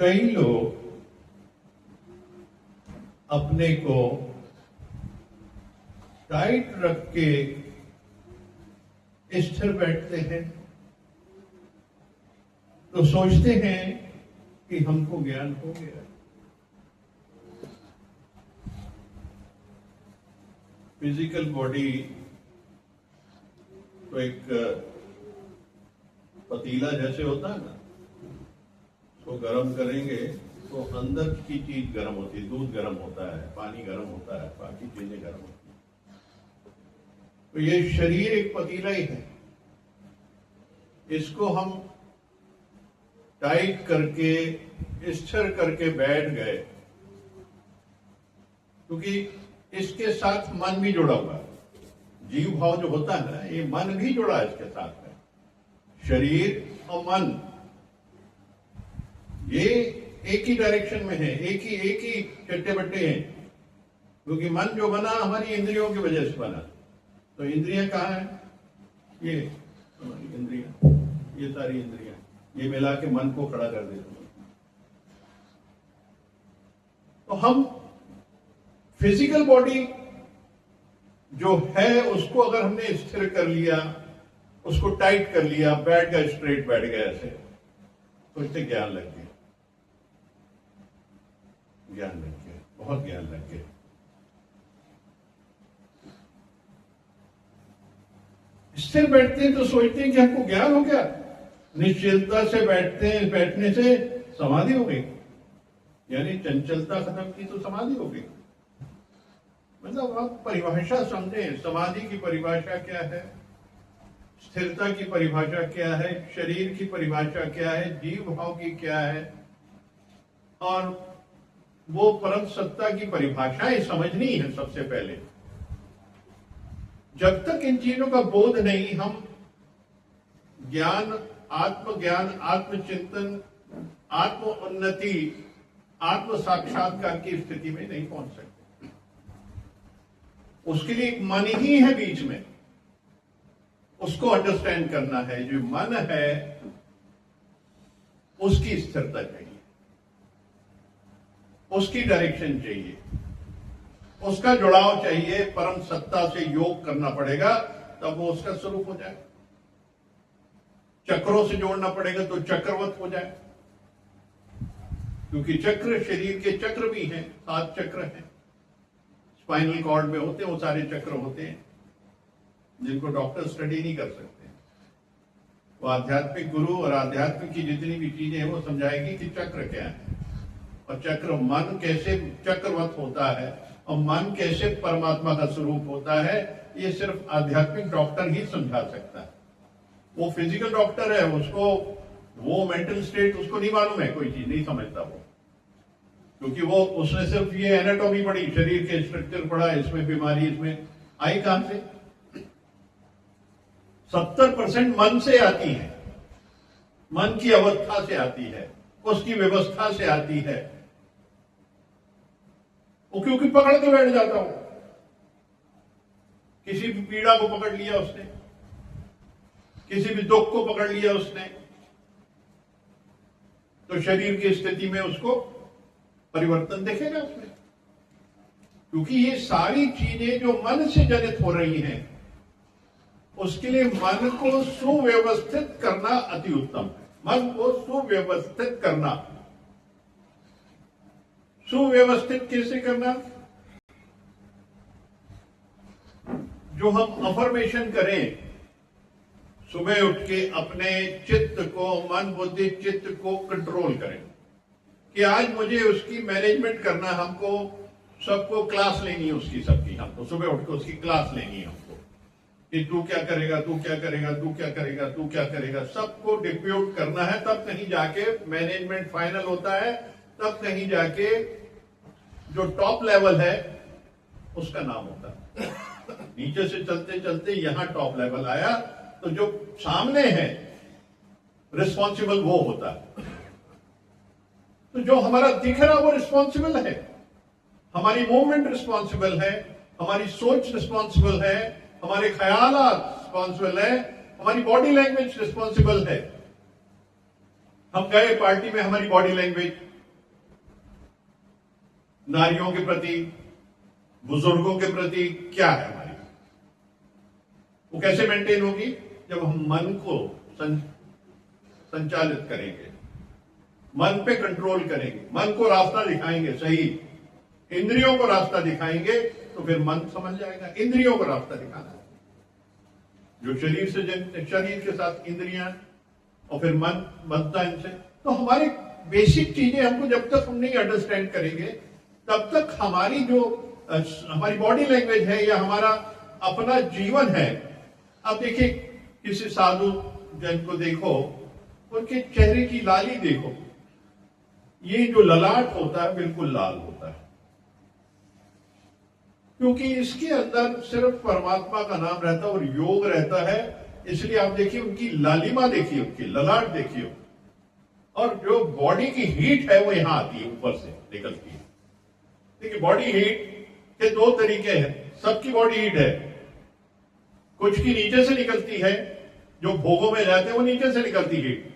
कई लोग अपने को टाइट रख के स्थिर बैठते हैं तो सोचते हैं कि हमको ज्ञान हो गया। फिजिकल बॉडी तो एक पतीला जैसे होता है ना, उसको गर्म करेंगे तो अंदर की चीज गर्म होती है, दूध गर्म होता है, पानी गर्म होता है, बाकी चीजें गर्म होती है। तो ये शरीर एक पतीला ही है, इसको हम टाइट करके स्थिर करके बैठ गए क्योंकि इसके साथ मन भी जुड़ा हुआ है। जीव भाव जो होता है ना, ये मन भी जुड़ा है इसके साथ में। शरीर और मन ये एक ही डायरेक्शन में है, एक ही चट्टे बट्टे हैं, क्योंकि मन जो बना हमारी इंद्रियों की वजह से बना। तो इंद्रियां कहाँ है? ये हमारी इंद्रियां, ये सारी इंद्रियां, ये मिला के मन को खड़ा कर देते हैं। तो हम फिजिकल बॉडी जो है उसको अगर हमने स्थिर कर लिया, उसको टाइट कर लिया, बैठ गया, स्ट्रेट बैठ गया ऐसे, तो इससे ज्ञान लग गया, ज्ञान लग गया, बहुत ज्ञान लग गया। स्थिर बैठते हैं तो सोचते हैं कि हमको ज्ञान हो गया। निश्चलता से बैठते हैं, बैठने से समाधि हो गई, यानी चंचलता खत्म की तो समाधि हो गई। मतलब आप परिभाषा समझें, समाधि की परिभाषा क्या है, स्थिरता की परिभाषा क्या है, शरीर की परिभाषा क्या है, जीव भाव की क्या है, और वो परम सत्ता की परिभाषाएं समझनी है सबसे पहले। जब तक इन चीजों का बोध नहीं, हम ज्ञान, आत्मज्ञान, आत्मचिंतन, आत्म उन्नति, आत्म साक्षात्कार की स्थिति में नहीं पहुंच सकते। उसके लिए एक मन ही है बीच में, उसको अंडरस्टैंड करना है। जो मन है उसकी स्थिरता चाहिए, उसकी डायरेक्शन चाहिए, उसका जुड़ाव चाहिए, परम सत्ता से योग करना पड़ेगा, तब वो उसका स्वरूप हो जाए। चक्रों से जोड़ना पड़ेगा तो चक्रवत हो जाए, क्योंकि चक्र शरीर के चक्र भी हैं, 7 चक्र हैं, स्पाइनल कॉर्ड में होते हैं, वो सारे चक्र होते हैं जिनको डॉक्टर स्टडी नहीं कर सकते। वो आध्यात्मिक गुरु और आध्यात्मिक की जितनी भी चीजें हैं वो समझाएगी कि चक्र क्या है, और चक्र मन कैसे चक्रवत होता है, और मन कैसे परमात्मा का स्वरूप होता है, ये सिर्फ आध्यात्मिक डॉक्टर ही समझा सकता है। वो फिजिकल डॉक्टर है, उसको वो मेंटल स्टेट उसको नहीं मालूम है, कोई चीज नहीं समझता वो, क्योंकि वो उसने सिर्फ ये एनाटॉमी पढ़ी, शरीर के स्ट्रक्चर पढ़ा, इसमें बीमारी इसमें आई कहां से। 70% मन से आती है, मन की अवस्था से आती है, उसकी व्यवस्था से आती है। वो क्योंकि पकड़ के बैठ जाता हूं, किसी भी पीड़ा को पकड़ लिया उसने, किसी भी दुख को पकड़ लिया उसने, तो शरीर की स्थिति में उसको परिवर्तन दिखेगा उसमें। क्योंकि ये सारी चीजें जो मन से जनित हो रही हैं, उसके लिए मन को सुव्यवस्थित करना अति उत्तम है। मन को सुव्यवस्थित करना, सुव्यवस्थित कैसे करना? जो हम अफर्मेशन करें सुबह उठ के, अपने चित्त को, मन बुद्धि चित्त को कंट्रोल करें कि आज मुझे उसकी मैनेजमेंट करना, हमको सबको क्लास लेनी है उसकी, सबकी, हमको सुबह उठ के उसकी क्लास लेनी है हमको, कि तू क्या करेगा, तू क्या करेगा, तू क्या करेगा, तू क्या करेगा, सबको डिप्यूट करना है। तब कहीं जाके मैनेजमेंट फाइनल होता है, तब कहीं जाके जो टॉप लेवल है उसका नाम होता है। नीचे से चलते चलते यहां टॉप लेवल आया, तो जो सामने है रिस्पॉन्सिबल वो होता है। तो जो हमारा दिख रहा वो रिस्पॉन्सिबल है, हमारी मूवमेंट रिस्पॉन्सिबल है, हमारी सोच रिस्पॉन्सिबल है, हमारे ख्याल रिस्पॉन्सिबल है, हमारी बॉडी लैंग्वेज रिस्पॉन्सिबल है। हम गए पार्टी में, हमारी बॉडी लैंग्वेज नारियों के प्रति, बुजुर्गों के प्रति क्या है हमारी, वो कैसे मेंटेन होगी? जब हम मन को संचालित करेंगे, मन पे कंट्रोल करेंगे, मन को रास्ता दिखाएंगे, सही इंद्रियों को रास्ता दिखाएंगे, तो फिर मन समझ जाएगा। इंद्रियों को रास्ता दिखाना है, जो शरीर से शरीर के साथ इंद्रियां और फिर मन बनता है इनसे। तो हमारी बेसिक चीजें हमको जब तक हम नहीं अंडरस्टैंड करेंगे, तब तक हमारी जो हमारी बॉडी लैंग्वेज है या हमारा अपना जीवन है। अब देखिए, किसी साधु जन को देखो, उनके चेहरे की लाली देखो, ये जो ललाट होता है बिल्कुल लाल होता है, क्योंकि इसके अंदर सिर्फ परमात्मा का नाम रहता है और योग रहता है। इसलिए आप देखिए, उनकी लालिमा देखिए, उनकी ललाट देखिए, और जो बॉडी की हीट है वो यहां आती है, ऊपर से निकलती है। देखिए, बॉडी हीट के दो तरीके हैं, सबकी बॉडी हीट है। कुछ की नीचे से निकलती है, जो भोगों में जाते हैं वो नीचे से निकलती हीट,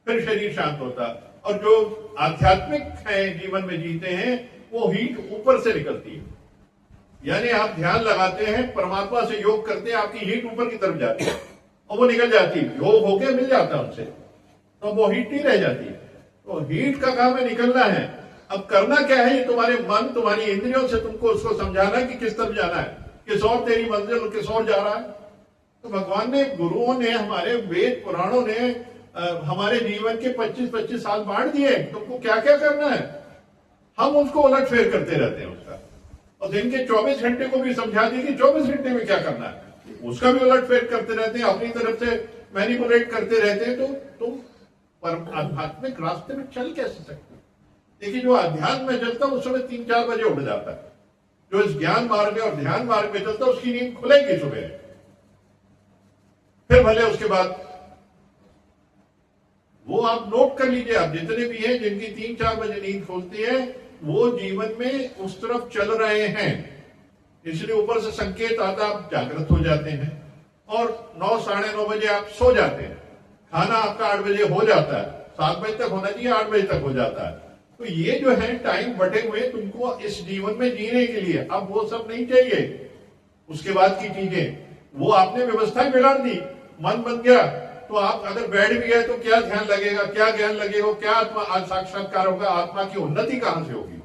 फिर शरीर शांत होता है। और जो आध्यात्मिक है, जीवन में जीते हैं, वो हीट ऊपर से निकलती है। यानी आप ध्यान लगाते हैं, परमात्मा से योग करते हैं, आपकी हीट ऊपर की तरफ जाती है और वो निकल जाती है, योग होके मिल जाता है उनसे, तो वो हीट नहीं रह जाती है। तो हीट का काम है निकलना है। अब करना क्या है? ये तुम्हारे मन, तुम्हारी इंद्रियों से तुमको उसको समझाना है कि किस तरफ जाना है, किस और तेरी मंजिल किस और जा रहा है। तो भगवान ने, गुरुओं ने, हमारे वेद पुराणों ने हमारे जीवन के 25-25 साल बांट दिए, तुमको क्या क्या करना है। हम उसको उलट फेर करते रहते हैं उसका, और दिन के 24 घंटे को भी समझा दिए कि 24 घंटे में क्या करना है, उसका भी उलट फेर करते रहते हैं, अपनी तरफ से मैनिपुलेट करते रहते हैं। तो तुम आध्यात्मिक रास्ते में चल कैसे सकते? देखिए, जो अध्यात्म में चलता है उस समय 3-4 बजे उठ जाता है, जो इस ज्ञान मार्ग में और ध्यान मार्ग में चलता है उसकी नींद खुलेगी सुबह, फिर भले उसके बाद वो आप नोट कर लीजिए, आप जितने भी हैं जिनकी 3-4 बजे नींद खुलती है, वो जीवन में उस तरफ चल रहे हैं। इसलिए ऊपर से संकेत आता, आप जागृत हो जाते हैं, और 9-9:30 बजे आप सो जाते हैं। खाना आपका 8 बजे हो जाता है, 7 बजे तक होना चाहिए, 8 बजे तक हो जाता है। तो ये जो है टाइम बटे हुए तुमको इस जीवन में जीने के लिए, अब वो सब नहीं चाहिए। उसके बाद की चीजें वो आपने व्यवस्था बिगाड़ दी, मन बन गया, तो आप अगर बैठ भी गए तो क्या ध्यान लगेगा, क्या ज्ञान लगेगा, क्या आत्मा साक्षात्कार होगा, आत्मा की उन्नति कहां से होगी?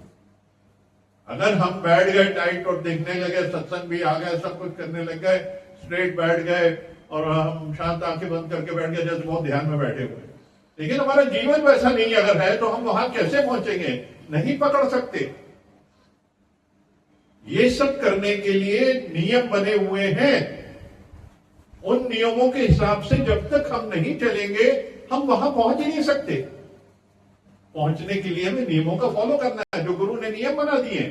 अगर हम बैठ गए टाइट और देखने लगे, सत्संग भी आ गए, सब कुछ करने लग गए, स्ट्रेट बैठ गए और हम शांत आंखें बंद करके बैठ गए जैसे बहुत ध्यान में बैठे हुए, लेकिन हमारा जीवन वैसा नहीं अगर है, तो हम वहां कैसे पहुंचेंगे? नहीं पकड़ सकते। ये सब करने के लिए नियम बने हुए हैं। उन नियमों के हिसाब से जब तक हम नहीं चलेंगे, हम वहां पहुंच ही नहीं सकते। पहुंचने के लिए हमें नियमों का फॉलो करना है, जो गुरु ने नियम बना दिए,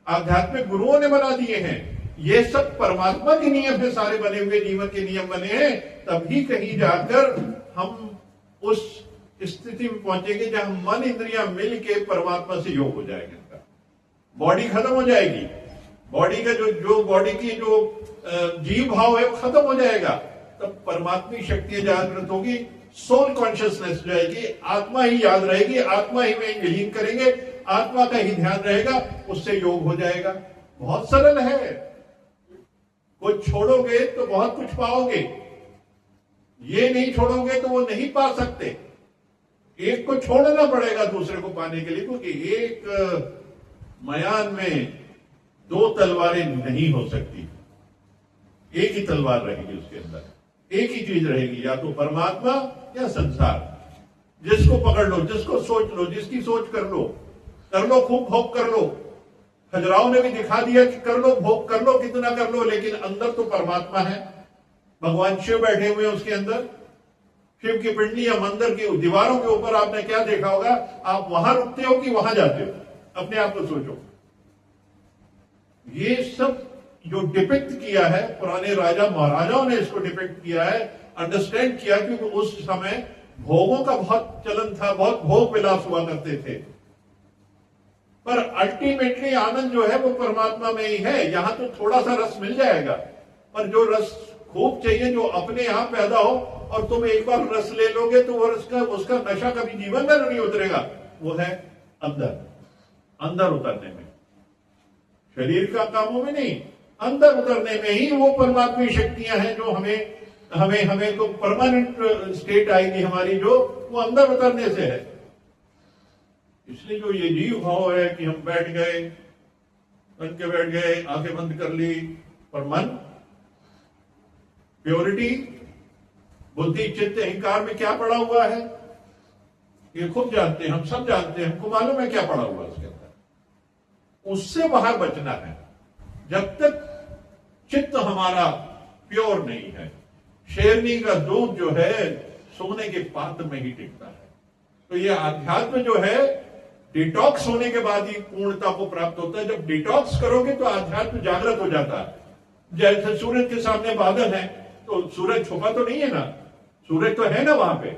आध्यात्मिक गुरुओं ने बना दिए हैं। ये सब परमात्मा के नियम है, सारे बने हुए जीवन के नियम बने हैं। तभी कहीं जाकर हम उस स्थिति में पहुंचेंगे जहां मन इंद्रियां मिल के परमात्मा से योग हो जाएगा। इनका बॉडी खत्म हो जाएगी, बॉडी का जो बॉडी की जो जीव भाव है वो खत्म हो जाएगा। तब परमात्मा की शक्ति जागृत होगी, सोल कॉन्शियसनेस जाएगी, आत्मा ही याद रहेगी, आत्मा ही में विलीन करेंगे, आत्मा का ही ध्यान रहेगा, उससे योग हो जाएगा। बहुत सरल है। कुछ छोड़ोगे तो बहुत कुछ पाओगे, ये नहीं छोड़ोगे तो वो नहीं पा सकते। एक को छोड़ना पड़ेगा दूसरे को पाने के लिए, क्योंकि एक मयान में 2 तलवारें नहीं हो सकती। एक ही तलवार रहेगी उसके अंदर, एक ही चीज रहेगी, या तो परमात्मा या संसार। जिसको पकड़ लो, जिसको सोच लो, जिसकी सोच कर लो, खूब भोग कर लो। खजुराहो ने भी दिखा दिया कि कर लो, भोग कर लो, कितना कर लो, लेकिन अंदर तो परमात्मा है। भगवान शिव बैठे हुए हैं उसके अंदर। शिव की पिंडी या मंदिर की दीवारों के ऊपर आपने क्या देखा होगा? आप वहां रुकते हो कि वहां जाते हो? अपने आप को सोचो। ये सब जो डिपिक्ट किया है, पुराने राजा महाराजाओं ने इसको डिपिक्ट किया है, अंडरस्टैंड किया, क्योंकि उस समय भोगों का बहुत चलन था, बहुत भोग विलास हुआ करते थे। पर अल्टीमेटली आनंद जो है वो परमात्मा में ही है। यहां तो थोड़ा सा रस मिल जाएगा, पर जो रस खूब चाहिए, जो अपने आप पैदा हो, और तुम एक बार रस ले लोगे तो वो रस का उसका नशा कभी जीवन में नहीं उतरेगा। वो है अंदर उतरने में। शरीर का कामों में नहीं, अंदर उतरने में ही वो परमात्मी शक्तियां हैं जो हमें हमें हमें तो परमानेंट स्टेट आएगी हमारी, जो वो अंदर उतरने से है। इसलिए जो ये जीव भाव है कि हम बैठ गए, बन के बैठ गए, आंखें बंद कर ली, पर मन प्योरिटी, बुद्धि, चित्त, अहंकार में क्या पड़ा हुआ है ये खूब जानते हैं, हम सब जानते हैं, हमको मालूम है क्या पड़ा हुआ है उसके अंदर। उससे बाहर बचना है। जब तक चित्त हमारा प्योर नहीं है, शेरनी का दूध जो है सोने के पात्र में ही टिकता है। तो ये अध्यात्म जो है डिटॉक्स होने के बाद ही पूर्णता को प्राप्त होता है। जब डिटॉक्स करोगे तो अध्यात्म जागृत हो जाता है। जैसे सूरज के सामने बादल है तो सूरज छुपा तो नहीं है ना, सूरज तो है ना वहां पे,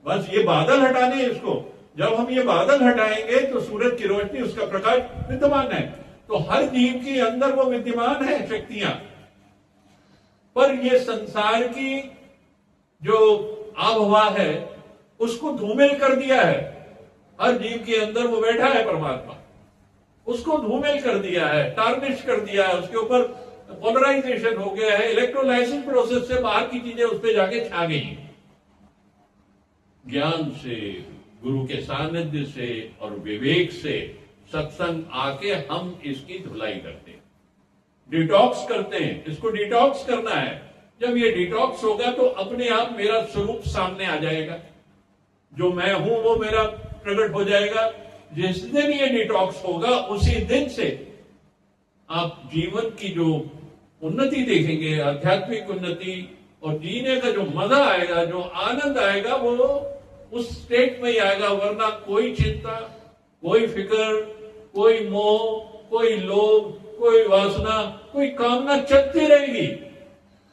बस ये बादल हटाने हैं इसको। जब हम ये बादल हटाएंगे तो सूरज की रोशनी, उसका प्रकाश विद्यमान है। तो हर जीव के अंदर वो विद्यमान है शक्तियां, पर ये संसार की जो आबहवा है उसको धूमिल कर दिया है। हर जीव के अंदर वो बैठा है परमात्मा, उसको धूमिल कर दिया है, टार्निश कर दिया है, उसके ऊपर पोलराइजेशन हो गया है। इलेक्ट्रोलाइसिस प्रोसेस से बाहर की चीजें उस पर जाके छा गई। ज्ञान से, गुरु के सानिध्य से और विवेक से, सत्संग आके हम इसकी धुलाई करते हैं, डिटॉक्स करते हैं। इसको डिटॉक्स करना है। जब ये डिटॉक्स होगा तो अपने आप मेरा स्वरूप सामने आ जाएगा, जो मैं हूं वो मेरा प्रकट हो जाएगा। जिस दिन ये डिटॉक्स होगा उसी दिन से आप जीवन की जो उन्नति देखेंगे, आध्यात्मिक उन्नति, और जीने का जो मजा आएगा, जो आनंद आएगा, वो उस स्टेट में ही आएगा। वरना कोई चिंता, कोई फिक्र, कोई मोह, कोई लोभ, कोई वासना, कोई कामना चलती रहेगी।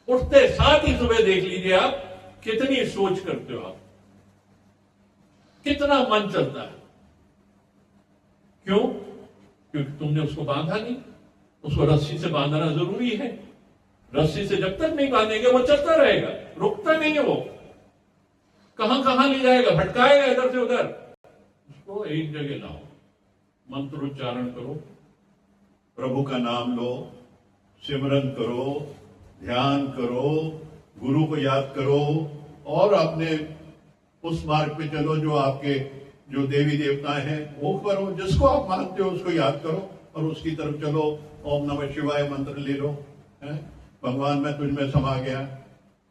उठते साथ ही सुबह देख लीजिए आप कितनी सोच करते हो, आप कितना मन चलता है। क्यों? क्योंकि तुमने उसको बांधा नहीं। उसको रस्सी से बांधना जरूरी है। रस्सी से जब तक नहीं बांधेंगे वो चलता रहेगा, रुकता नहीं है। वो कहां कहां ले जाएगा, भटकाएगा इधर से उधर। उसको एक जगह लाओ, मंत्रोच्चारण करो, प्रभु का नाम लो, सिमरन करो, ध्यान करो, गुरु को याद करो, और अपने उस मार्ग पे चलो जो आपके जो देवी देवता हैं वो करो, जिसको आप मानते हो उसको याद करो और उसकी तरफ चलो। ओम नमः शिवाय मंत्र ले लो, भगवान मैं तुझ में समा गया,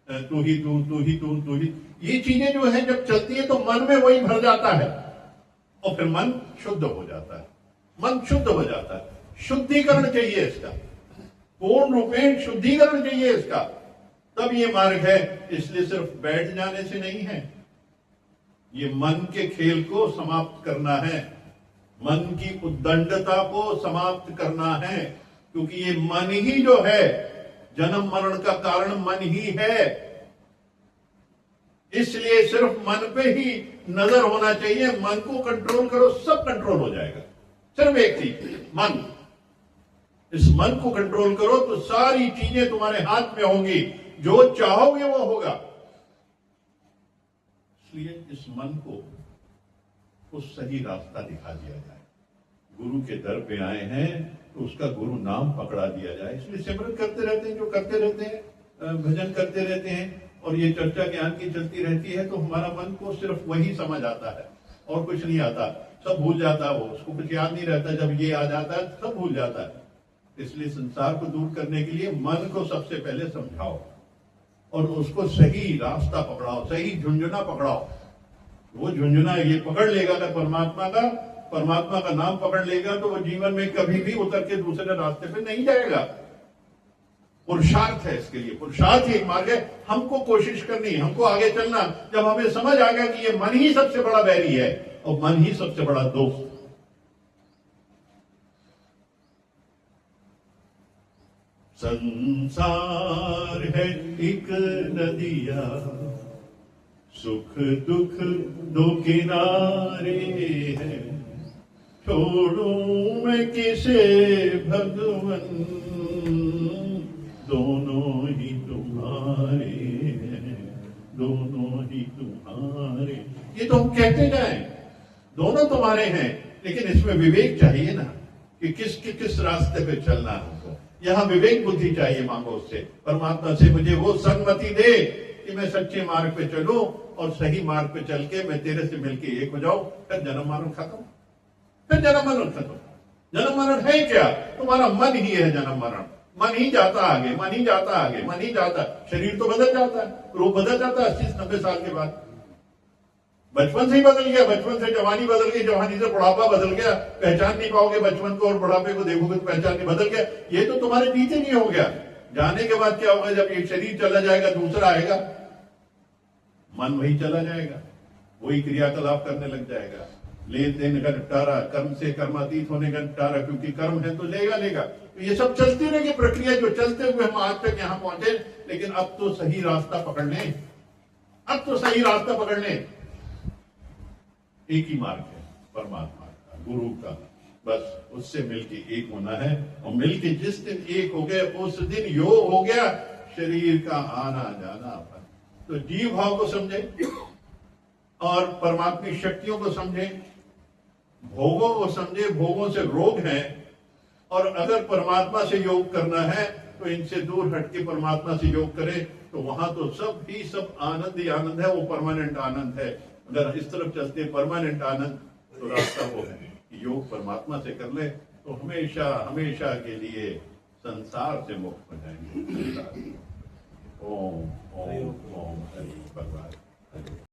तू ही तू, तू ही तू, तू ही। ये चीजें जो है जब चलती है तो मन में वही भर जाता है और फिर मन शुद्ध हो जाता है। मन शुद्ध हो जाता है। शुद्धिकरण चाहिए इसका, पूर्ण रूपेण शुद्धिकरण चाहिए इसका, तब ये मार्ग है। इसलिए सिर्फ बैठ जाने से नहीं है, ये मन के खेल को समाप्त करना है, मन की उद्दंडता को समाप्त करना है। क्योंकि ये मन ही जो है, जन्म मरण का कारण मन ही है। इसलिए सिर्फ मन पे ही नजर होना चाहिए। मन को कंट्रोल करो, सब कंट्रोल हो जाएगा। सिर्फ एक चीज, मन। इस मन को कंट्रोल करो तो सारी चीजें तुम्हारे हाथ में होंगी, जो चाहोगे वो होगा। इसलिए इस मन को उस सही रास्ता दिखा दिया जाए। गुरु के दर पे आए हैं तो उसका गुरु नाम पकड़ा दिया जाए। इसलिए सिमरन करते रहते हैं, जो करते रहते हैं, भजन करते रहते हैं, और ये चर्चा ज्ञान की चलती रहती है, तो हमारा मन को सिर्फ वही समझ आता है और कुछ नहीं आता। सब भूल जाता है, वो उसको कुछ याद नहीं रहता। जब ये आ जाता है सब भूल जाता है। इसलिए संसार को दूर करने के लिए मन को सबसे पहले समझाओ और उसको सही रास्ता पकड़ाओ, सही झुंझुना पकड़ाओ। वो झुंझुना ये पकड़ लेगा ना परमात्मा का नाम पकड़ लेगा, तो वो जीवन में कभी भी उतर के दूसरे रास्ते पे नहीं जाएगा। पुरुषार्थ है इसके लिए, पुरुषार्थ ही एक मार्ग है। हमको कोशिश करनी, हमको आगे चलना। जब हमें समझ आ गया कि ये मन ही सबसे बड़ा बैरी है और मन ही सबसे बड़ा दोस्त। संसार है एक नदिया, सुख दुख दो किनारे हैं, छोड़ूं मैं किसे भगवन, दोनों ही तुम्हारे हैं, दोनों ही तुम्हारे। ये तो हम कहते जाएं, दोनों तुम्हारे हैं, लेकिन इसमें विवेक चाहिए ना। कि किस रास्ते पे चलना है हमको। यहाँ विवेक बुद्धि चाहिए मांगो उससे, परमात्मा से मुझे वो सन्मति दे कि मैं सच्चे मार्ग पे चलूं और सही मार्ग पे चल के मैं तेरे से मिलके एक हो जाऊं। फिर जन्म मरण खत्म, फिर जन्म मरण खत्म। जन्म मरण है क्या? तुम्हारा मन ही है जन्म मरण। मन ही जाता आगे, मन ही जाता आगे, मन ही जाता। शरीर तो बदल जाता है, रूप बदल जाता है 80-90 साल के बाद। बचपन से ही बदल गया, बचपन से जवानी बदल गई, जवानी से बुढ़ापा बदल गया। पहचान नहीं पाओगे बचपन को और बुढ़ापे को, देखोगे तो पहचान नहीं, बदल गया। ये तो तुम्हारे बीते नहीं हो गया। जाने के बाद क्या होगा? जब ये शरीर चला जाएगा, दूसरा आएगा, मन वही चला जाएगा, वही क्रियाकलाप करने लग जाएगा। लेन देन का निपटारा, कर्म से कर्मातीत होने का निपटारा, क्योंकि कर्म है तो लेगा। तो ये सब चलती रहेगी प्रक्रिया, जो चलते हुए हम आज तक यहाँ पहुंचे। लेकिन अब तो सही रास्ता पकड़ लें, अब तो सही रास्ता पकड़ लें। एक ही मार्ग है परमात्मा का, गुरु का, बस उससे मिलके एक होना है। और मिलके जिस दिन एक हो गए उस दिन योग हो गया शरीर का आना जाना। तो जीव भाव को समझे और परमात्मा शक्तियों को समझे, भोगों को समझे, भोगों से रोग है। और अगर परमात्मा से योग करना है तो इनसे दूर हटके परमात्मा से योग करें, तो वहां तो सब ही सब आनंद ही आनंद है, वो परमानेंट आनंद है। अगर इस तरफ चलते परमानेंट आनंद, तो रास्ता वो है कि योग परमात्मा से कर ले तो हमेशा हमेशा के लिए संसार से मुक्त हो जाएंगे। ओम ओम ओम हरि भगवान।